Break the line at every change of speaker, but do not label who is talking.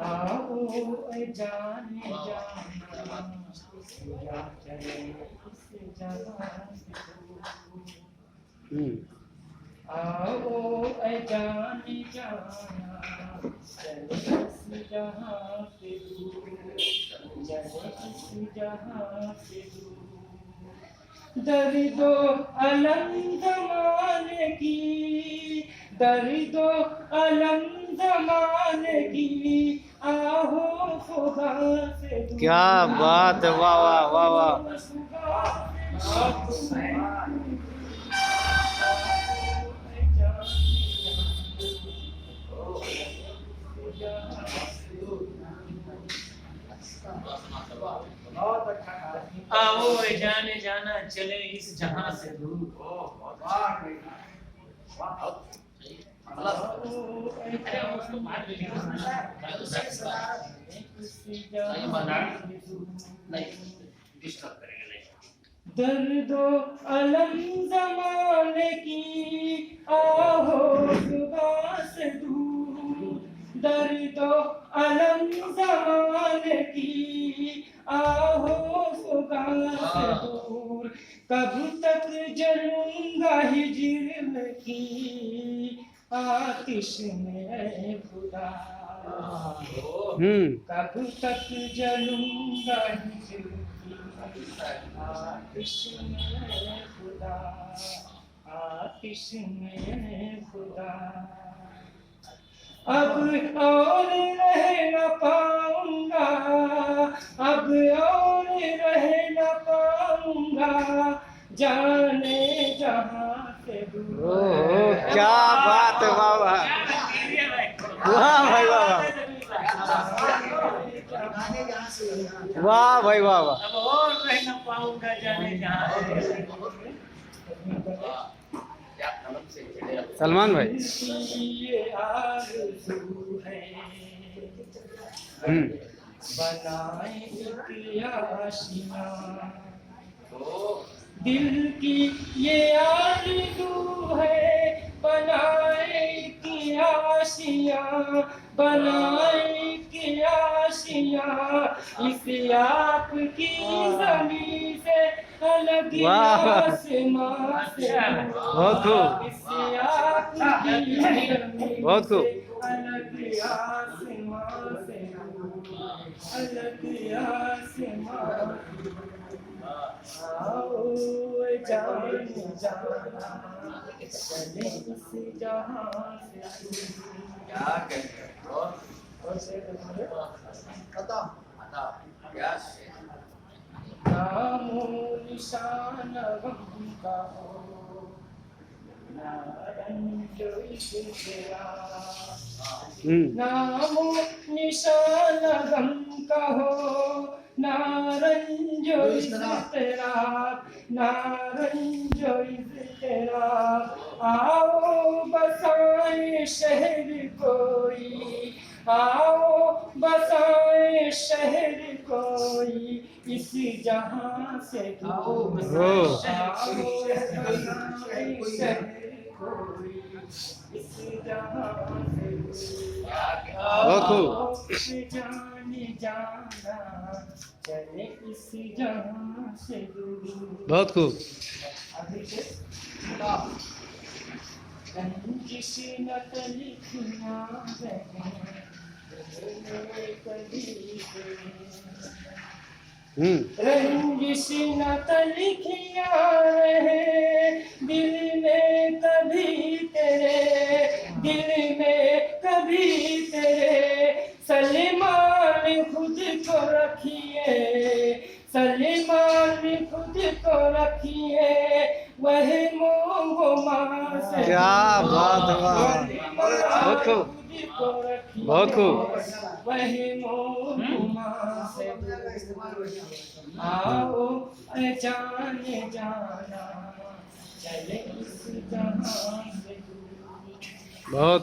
आओ जाने जाना या चले इस जहां से दूर। आओ जाने जाना चले इस जहां से दूर, चले इस जहां से दूर। दर्दो अलम ज़माने की, दर्दो अलम ज़माने की, आहो खुदा से दूर।
क्या बात है, वाह वाह वाह वाह।
आओ जाने जाना चले इस जहां से दूर। दर्दो अलम ज़माने की, आहो सुबह से दूर। दर्दो अलम ज़माने की, आहो सुबह से दूर। कब तक जलूंगा हिज्र की आतिश में खुदा, कब तक जलूंगा हिज्र की आतिश में खुदा, आतिश में खुदा। अब और रह न पाऊंगा, अब और रह न पाऊंगा, जाने जहां से दूर।
क्या बात है, वाह वाह वाह भाई वाह वाह भाई वाह वाह।
अब और रह न पाऊंगा, जाने जहां से।
सलमान भाई
ये आरज़ू है बनाए एक आशियां, दिल की ये आरज़ू है बनाए की आशियां, बनाए की आशियां। इस आपकी ज़मीन से अलग आसमां से,
बहुत खूब,
इस आपकी ज़मीन
बहुत खूब।
से अलग आसमां से, अलग आसमां। आओ जाने जाना चले इस जहां से दूर।
क्या कहते हो?
नामो निशान गम का हो, ना रंज तेरा। नामो निशान गम का हो, ना रंज तेरा, ना रंज तेरा। आओ बसाए शहर कोई, आओ बसाए शहर कोई, इस जहां से दूर। इस जहां से जाने जाना चले इस जहां से दूर।
बहुत खूब।
रंजिश न लिखना रंजिश न लिखिया रहे दिल में कभी तेरे, दिल में कभी तेरे। सलमान खुद को रखिए, सलमान खुद को रखिए, वह मोह से।
क्या बात है, बहुत खूब, बहुत खूब।
वह मोह से। आओ जाने जाना चले इस जहां से दूर।
बहुत